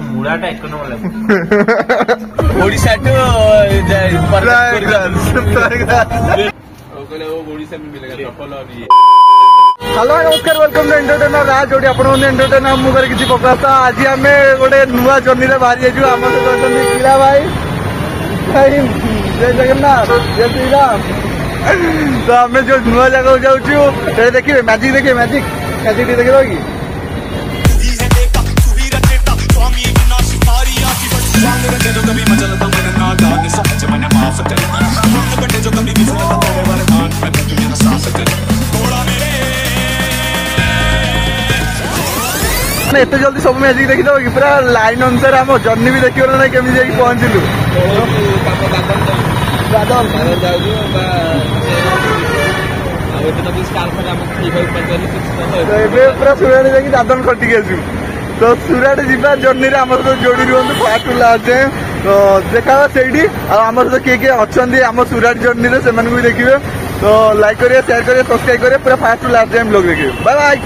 ମୁଡାଟା ଏକ ନମ୍ବର ଲାଗୁଛି Odisha two hello नमस्कार वेलकम टू एंटरटेनर राज जोड़ी आप एंटरटेनर मुझे किसी पकाश आज आम गोटे नुआ जर्नी में बाहरी जाइए आम सहित किला भाई जय जगन्नाथ जय श्री राम। तो आम जो नुआ जगह जाऊँ देखिए मैजिक देखिए मैजिक मैजिक देखिए कि एत जल्दी सब मैजिक देखी दब कि पूरा लाइन अनुसार आम जर्नी भी देखिए ना केमी जाकि पहुँचलु पूरा सुराट जाकि दादन खटिक आसु तो सुराट जा जर्नी आम सहित जोड़ी रुहतु फास्ट लास्ट जाए तो देखा से आम सहित किए किए अच्छा आम सुराट जर्नी से भी देखिए तो लाइक करिए शेयर करिए सब्सक्राइब करिए पूरा फास्ट लास्ट जाए लोग देखिए बाय बाय।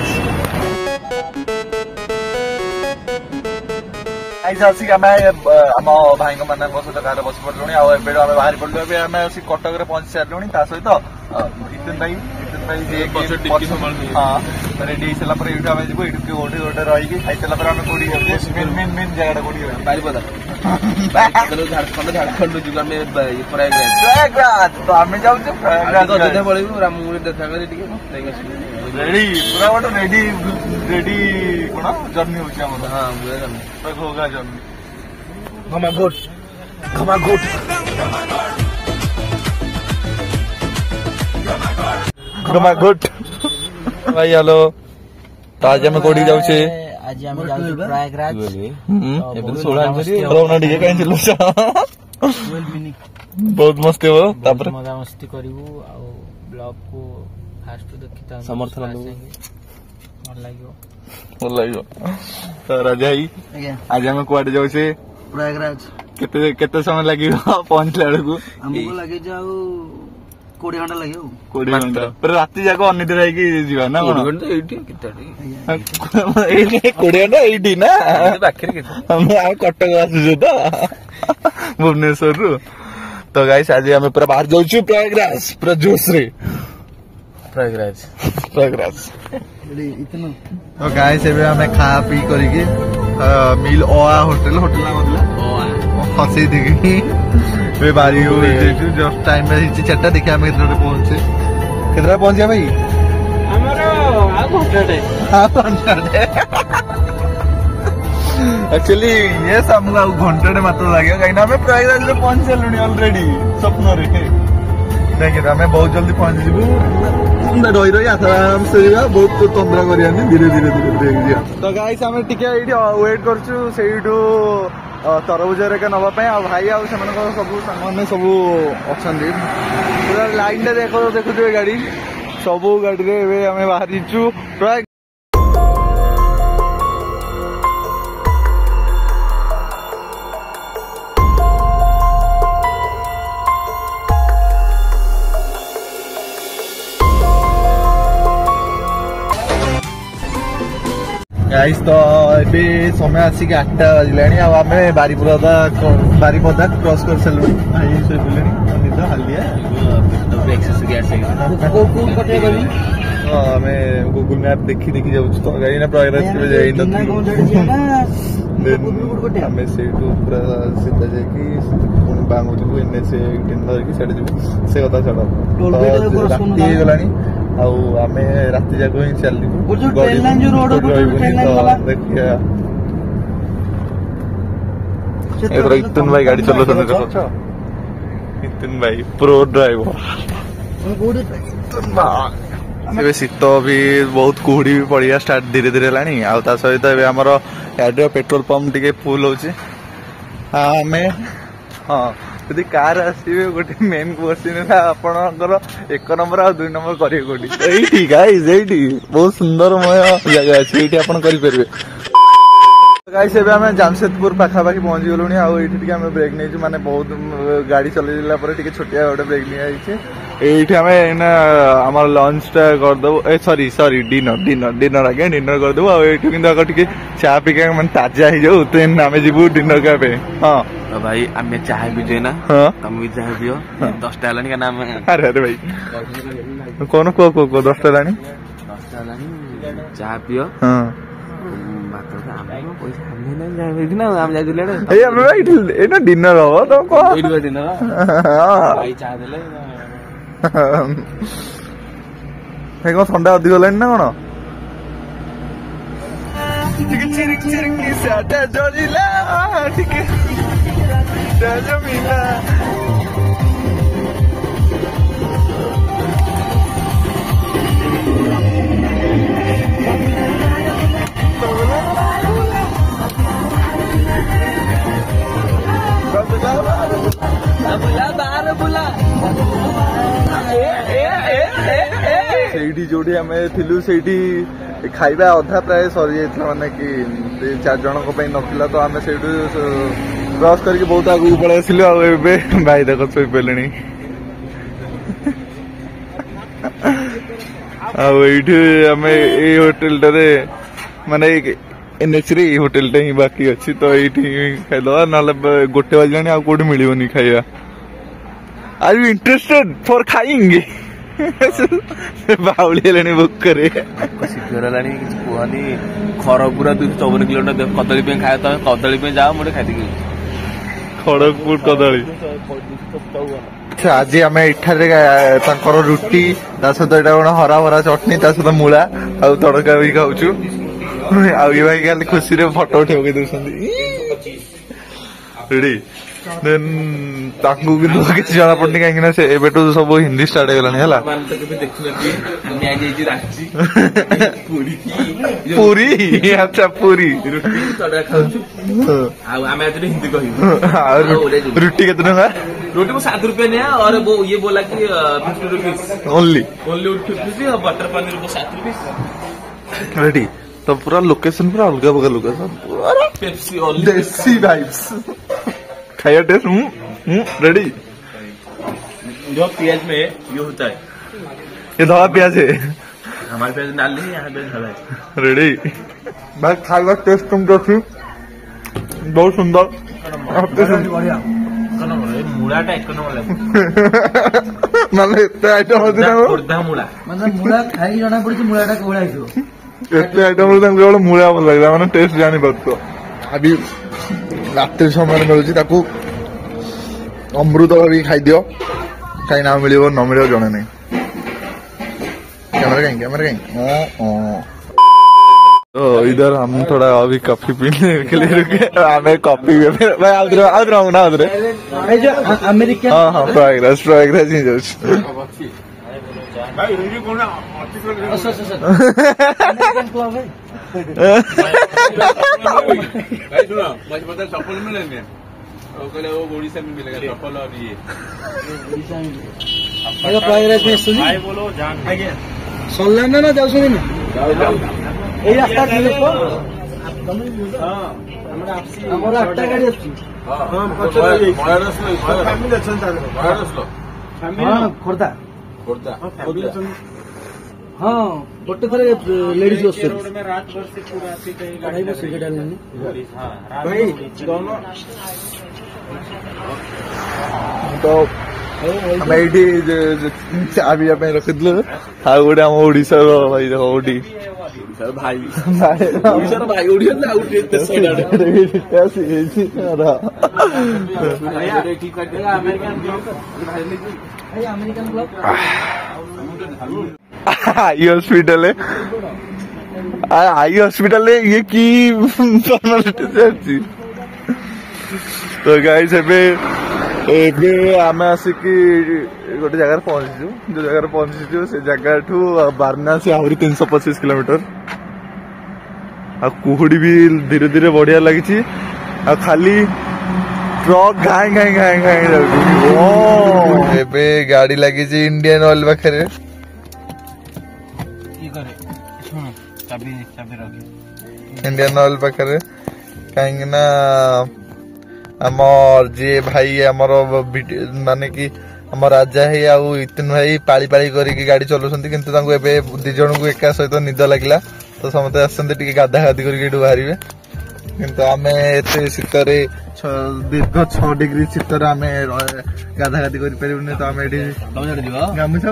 आसिक आम भाई मान सहित गाँव बस पड़लु आम बाहर पड़लु आम कटक में पहुंची सारू सहित इतुन भाई रेडी हो सारा आम जी गोटे गोटे रही खाई सारा आम कौटी मेन मेन मेन जगह कौटी बारिपदा झारखंड प्रयागराज तो आम जाऊे रेडी पूरा गोटे रेडी रेडी कौन जर्नी हो घोघा जर्नी घमाघोट भाई हेलो तो आज आम कौटी जाऊे आज हम जाऊ प्रयागराज बहुत मस्ती हो मजा मस्ती करू ब्लॉग को फास्ट देखी समर्थन भल लगे तो राजा भाई आज आम कुआडे जाऊे प्रयागराज केते समय लगे पहुंचला बेलू हमको लगे जाऊ 20 घंटा लगे 20 घंटा पर राति जाक अनिद्रा होगा ना 20 घंटा 20 घंटा ये ना कटक आसु तो भुवनेश्वर रु तो गाइस आज आम पूरा बाहर जाऊँ प्रयागराज पूरा जोश रे प्रयागराज तो गाइस एबे हमें खा पी करके मिल ओआ होटल होटल ना हसी देखी वे बारी हो जस्ट टाइम में हिची चट्टा देखिए हमें कितना पहुंचे भाई एक्चुअली ये हमको घंटे मात्र लगे कहीं हमें प्रयागराज पहुंच सारे ऑलरेडी स्वप्न देखिए हमें बहुत जल्दी पहुंच जीवु रही रही आराम से बहुत तंद्रा कर धीरे धीरे धीरे तो गाइस आम टे वेट करछु तरबुज रे नवा भाई आउ सब सामने सब अच्छा पूरा लाइन देखु गाड़ी सब गाड़ी रे आम बाहरी प्राय गाइस तो ये समय आसिक 8टा बजला आम बारिपदा क्रॉस कर सारे भाई शोले निद हालिया आम गूगल मैप देखी देखी जाऊँ तो कहीं प्रयागराज आम से पूरा सीधा जाकि बांगुजी NH 18 धरिकी सीधे जीव से कथा छाड़ राति गला आम राति जाक ही चलू देखिए इतुन भाई गाड़ी चलो इतुन भाई प्रो ड्राइवर शीत भी बहुत कुहुड़ी भी पड़ा स्टार्ट धीरे धीरे है सहित आमर गाड़ी पेट्रोल पंप टे फुल हो हाँ यदि कार आसवे गोटे मेन क्वेश्चन आपणकर 1 नंबर आ 2 नंबर करेंगे कोटी गाइस बहुत सुंदरमय जगह अच्छे ये आप करेंगे गाइस एबे आम जामशेदपुर पाखापाखि पहुंची गलुणी आम ब्रेक नहीं माने बहुत गाड़ी चलैला छोटिया गोटे ब्रेक नहीं এইଠି ଆମେ ଏଇନା ଆମର ଲଞ୍ଚ ଟା କରିଦବୁ ସରି ଡିନର ଆଜ୍ଞା ଡିନର କରିଦବୁ ଆଉ ଏଇଠୁ କିନ୍ତୁ ଆଗ ଟିକେ ଚା ପିକା ମାନେ ତାଜା ହେଇଯାଉ ଦେନ୍ ଆମେ ଯିବୁ ଡିନର କରିବା ପାଇଁ ହଁ ଭାଇ ଆମେ ଚାହା ପିଛେ ନା ହଁ ତମେ ବି ଚାହା ପିଅ 10ଟା ହେଲାଣି କାରଣ ଆମେ ଆରେ ଆରେ ଭାଇ କଣ କୁହ 10ଟା ହେଲାଣି 10ଟା ହେଲାଣି ଚାହା ପିଅ ହଁ ପଇସା ଆମେ ଯାଇଥିଲେ ଏଇ ଆମେ ଏଇଟା ଡିନର ହବ ତମ କହ ଚାହା ଦେଲେ ଭାଇ କଣ ଥଣ୍ଡା ଅଧିକ ହେଲାଣି ନା କଣ ଟିକେ ଚିରିକ ଚିରିକି ସାଟା ଜଳିଲା ଟିକେ ଜମିଲା ସେଇଠି ଯୋଉଠି ଆମେ ଥିଲୁ ସେଇଠି ଖାଇବା ଅଧା ପ୍ରାୟ ସରି ଯାଇଥିଲା ମାନେ କି 4 ଜଣଙ୍କ ପାଇଁ ନଥିଲା ତ ଆମେ ସେଇଠୁ କ୍ରସ୍ କରିକି ବହୁତ ଆଗକୁ ପଳେଇ ଆସିଲୁ ଆଉ ଏବେ ଭାଇ ଦେଖ ଶୋଇପାରିଲେଣି ଆଉ ଏଇଠି ଆମେ ଏଇ ହୋଟେଲଟାରେ ମାନେ ଏନ୍ଏଚରେ ଏଇ ହୋଟେଲଟା ହିଁ ବାକି ଅଛି ତ ଏଇଠି ଖାଇଦବା ନହେଲେ 1 ବାଜିଲାଣି ଆଉ କୋଉଠି ମିଳିବନି ଖାଇବା ଆର୍ ୟୁ ଇଣ୍ଟରେଷ୍ଟେଡ ଫର ଖାଇଙ୍ଗି ବାଉଳି ହେଲାଣି ଭୋକରେ ଶୀଘ୍ର ହେଲାଣି କିଛି କୁହନି ଖରପୁର 254 କିଲୋମିଟର କଦଳୀ ପାଇଁ ଖାଇବା ତମେ କଦଳୀ ପାଇଁ ଯାଅ ମୁଁ ଖାଇଦେବି ଖଡଗପୁର କଦଳୀ ଆଜି ଆମେ ଏଠାରେ ତାଙ୍କର ରୁଟି ତା ସହିତ ଏଇଟା କଣ ହରା ଭରା ଚଟଣି ତା ସହିତ ମୂଳା ଆଉ ତଡକା ବି ଖାଉଛୁ ଆଉ ଏ ଭାଇ ଖାଲି ଖୁସିରେ ଫଟୋ ଉଠେଇ ଦଉଛନ୍ତି ରେଡି ଦେନ୍ ତାଙ୍କୁ କିନ୍ତୁ କିଛି ଜଣା ପଡୁନି କାହିଁକି ନା ସେ ଏବେଠୁ ସବୁ ହିନ୍ଦୀ ଷ୍ଟାର୍ଟ ହେଇଗଲାଣି ହେଲା ପୁରୀ ଆଚ୍ଛା ପୁରୀ ଆଉ ଆମେ ହିନ୍ଦୀ କହିବୁ ରୁଟି କେତେ ଟଙ୍କା रोटी को 7 रुपए निया और वो ये बोला कि 50 रुपीज ओनली 50 और बटर पनीर को 7 रुपीज रेडी तो पूरा लोकेशन पूरा अलग बगल लोकेशन पूरा पेप्सी ओनली देसी वाइब्स खाया टेस्ट रेडी जो प्याज में ये होता है ये धला प्याज है हमारे प्याज डाल दी यहाँ पे धला है रेडी भाई खाଇବା टेस्ट तुमको अच्छी बहुत सुंदर मुलाटा एक नंबर ମାନେ ଏତେ ଆଇଟମ ଅଛି ତାଙ୍କୁ ଖୋର୍ଦ୍ଧା ମୁଳା ମାନେ ମୂଳା ଖାଇକି ଜଣା ପଡୁଛି ମୂଳାଟା କୋଉଭଳିଆ ହେଇଥିବ ଏତେ ଆଇଟମ ତାଙ୍କୁ କେବଳ ମୂଳା ଭଲ ଲାଗିଲା ମାନେ ଟେଷ୍ଟ ଜାଣିପାରୁଛ ଆଜି ରାତ୍ରି ସମୟରେ ମିଳୁଛି ତାକୁ ଅମୃତ ଭାବିକି ଖାଇଦିଅ କାହିଁ ନା ମିଳିବ ନ ମିଳିବ ଜଣେ ନାହିଁ कैमरा कहीं तो इधर हम थोड़ा अभी कॉफी पीने के लिए रुके हमें कॉफी भाई आउट रहूँ ना उधर अमेरिका हाँ प्रयागराज ही जाऊँ ओडिशा में मिलेगा चप्पल और ये प्रयागराज में सुनी बोलो जान सल्लाना ना जाऊ सुनी ना এই রাস্তা কি দেখো আমার একটা গাড়ি আছে খোর্ধা हाँ गोटे थोड़े लेडीज बस तो ଆମେ ଏଇଠି ଚା ପିଇବା ପାଇଁ ରଖିଥିଲୁ ଆଉ ଗୋଟେ ଆମ ଓଡିଶାର ଭାଇ ଦେଖ ଓଡି भाई ओडिशा भाई ओडिशा ना आउट आई हॉस्पिटल है आई हॉस्पिटल है ये की फॉर्मालिटी से तो गाइस ଏବେ ଆମେ ଆସିକି ଗୋଟେ ଜାଗାରେ ପହଞ୍ଚିଛୁ ଯୋଉ ଜାଗାରେ ପହଞ୍ଚିଛୁ ସେ ଜାଗାଠୁ ବାରନାସୀ ଆହୁରି 325 କିଲୋମିଟର ଆଉ କୁହୁଡି ବି ଧୀରେ ଧୀରେ ବଢିଆ ଲାଗିଛି ଆଉ ଖାଲି ଟ୍ରକ୍ ଘାଇଁ ଘାଇଁ ଘାଇଁ ଘାଇଁ ଯାଉଛି ଏବେ ଗାଡି ଲାଗିଛି ଇଣ୍ଡିଆନ ଅଏଲ ପାଖରେ ଇଣ୍ଡିଆନ ଅଏଲ ପାଖରେ କାହିଁକି ନା ଆମର ଯିଏ ଭାଇ ଆମର ମାନେ କି ଆମ ରାଜା ଭାଇ ଆଉ ଇତିନ ଭାଇ ପାଳି ପାଳି କରିକି ଗାଡି ଚଲାଉଛନ୍ତି କିନ୍ତୁ ତାଙ୍କୁ ଏବେ 2 ଜଣଙ୍କୁ ଏକା ସହିତ ନିଦ ଲାଗିଲା ତ ସମସ୍ତେ ଆସନ୍ତି ଟିକେ ଗାଧା ଗାଧି କରିକି ଏଠୁ ବାହାରିବେ କିନ୍ତୁ ଆମେ ଏତେ ଶୀତରେ ଦୀର୍ଘ 6 ଡିଗ୍ରୀ ଶୀତରେ ଆମେ ଗାଧା ଗାଧି କରିପାରିବୁନି ତ ଆମେ ଏଠି ଗାମୁଛା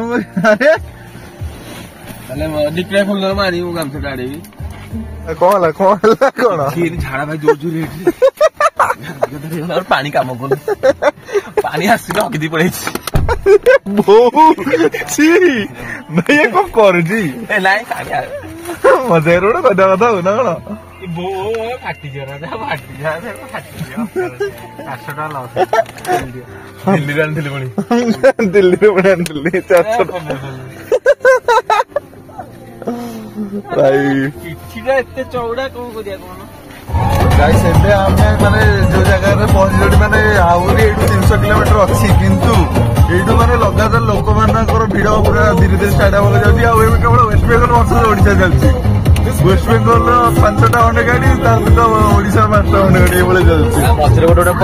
କଣ ହେଲା ଝାଡା ଭାଇ ଜୋର ଜୋର ପାଣି କାମ କରୁନି ପାଣି ଆସିଲେ ଅଗିଦି ପଳେଇଛି ବୋଉ ଭାଇ କଣ କରୁଛି ନାଇଁ ମଜା ଗୋଟେ କଥା କଥା ହଉ ନା କଣ ଦିଲ୍ଲୀରୁ ଆଣିଥିଲି ପୁଣି ଦିଲ୍ଲୀରୁ ପୁଣି ଆଣିଥିଲି 400 ଭାଇ ଏତେ ଚଉଡା କଣ କରିବା କଣ ଗାଇସ୍ ଏବେ ଆମେ ମାନେ ଯୋଉ ଜାଗାରେ ପହଞ୍ଚିଲୁ ମାନେ ଆହୁରି ଏଇଠୁ 300 କିଲୋମିଟର ଅଛି କିନ୍ତୁ ଏଇଠୁ ମାନେ ଲଗାତାର ଲୋକମାନଙ୍କର ଭିଡ ପୁରା ଧୀରେ ଧୀରେ ଷ୍ଟାର୍ଟ ହବାକୁ ଯାଉଛି ଆଉ ଏବେ କେବଳ ୱେଷ୍ଟବେଙ୍ଗଲ ବର୍ଷରେ ଓଡିଶା ଚାଲିଛି ୱେଷ୍ଟବେଙ୍ଗଲର 5ଟା ଖଣ୍ଡେ ଗାଡି ତା ସହିତ ଓଡିଶାର 5ଟା ଖଣ୍ଡେ ଗାଡି ଏଭଳି ଚାଲିଛି ମଝିରେ ଗୋଟେ ଦେଖ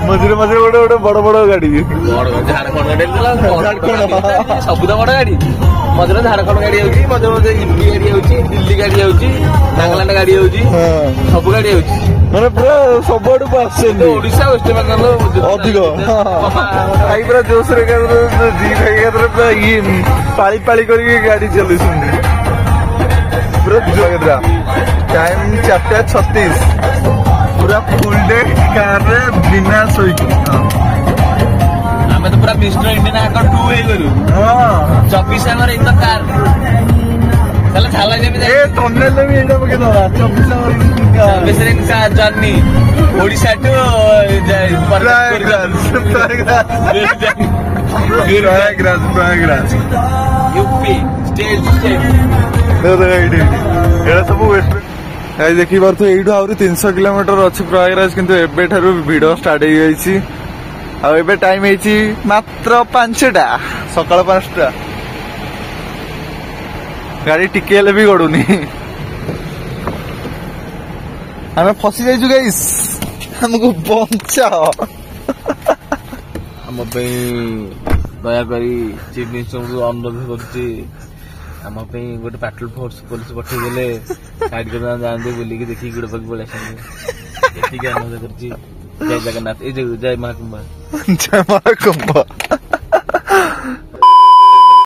ମଝିରେ ମଝିରେ ଗୋଟେ ବଡ ବଡ ଗାଡି ସବୁ ତ ବଡ ଗାଡି ମଝିରେ ଝାଡଖଣ୍ଡ ଗାଡି ହଉଛି ମଝିରେ ମଝିରେ ୟୁପି ଗାଡି ହଉଛି ଦିଲ୍ଲୀ ଗାଡି ହଉଛି ନାଗାଲାଣ୍ଡ ଗାଡି ହଉଛି ସବୁ ଗାଡି ହଉଛି ମାନେ ପୁରା ସବୁଆଡକୁ ଆସୁଛନ୍ତି ଓଡିଶା ୱେଷ୍ଟବେଙ୍ଗଲ ଅଧିକ ଭାଇ ପୁରା ଜୋସରେ ପୁରା ଇଏ ପାଳି ପାଳି କରିକି ଗାଡି ଚଲେଇଛନ୍ତି ପୁରା ଟାଇମ 4:36 ପୁରା ଫୁଲ ଡେ କାରରେ ବିନା ଶୋଇକି ଆମେ ତ ପୁରା ମିଷ୍ଟର ଇଣ୍ଡିଆନ ଆଗ 2 ହେଇଗଲୁ 24 ଆମର ଇନ୍ ଦ କାର ତାହେଲେ ଝାଲା ଯେମିତି ଟନେଲ ବି ଏଇଟା ପକେଇଦବା 24 in car journey Odisha to Prayagraj UP state ଏଇଟା ସବୁ ଦେଖିପାରୁଥିବେ ଏଇଠୁ ଆହୁରି 300 କିଲୋମିଟର ଅଛି ପ୍ରୟାଗରାଜ କିନ୍ତୁ ଏବେଠାରୁ ଭିଡ ଷ୍ଟାର୍ଟ ହେଇଯାଇଛି ଆଉ ଏବେ ଟାଇମ ହେଇଛି ମାତ୍ର 5ଟା ସକାଳ 5ଟା ଗାଡି ଟିକେ ହେଲେ ବି ଗଡୁନି ଆମେ ଫସି ଯାଇଛୁ ଗାଇସ୍ ଆମକୁ ବଞ୍ଚାଅ ଆମ ପାଇଁ ଦୟାକରି ଚିଫ ମିନିଷ୍ଟରଙ୍କୁ ଅନୁରୋଧ କରୁଛି ଆମ ପାଇଁ ଗୋଟେ ପାଟ୍ରୋଲ ଫୋର୍ସ ପୋଲିସ ପଠେଇଦେଲେ ସାଇଡ କରି ଯାଆନ୍ତି ବୁଲିକି ଦେଖିକି ଗୋଡ ପାଖି ପଳେଇ ଆସନ୍ତି ଏତିକି ଅନୁରୋଧ କରୁଛି ଜୟ ଜଗନ୍ନାଥ ଜୟ ମହାକୁମ୍ଭ ଜୟ ମହାକୁମ୍ଭ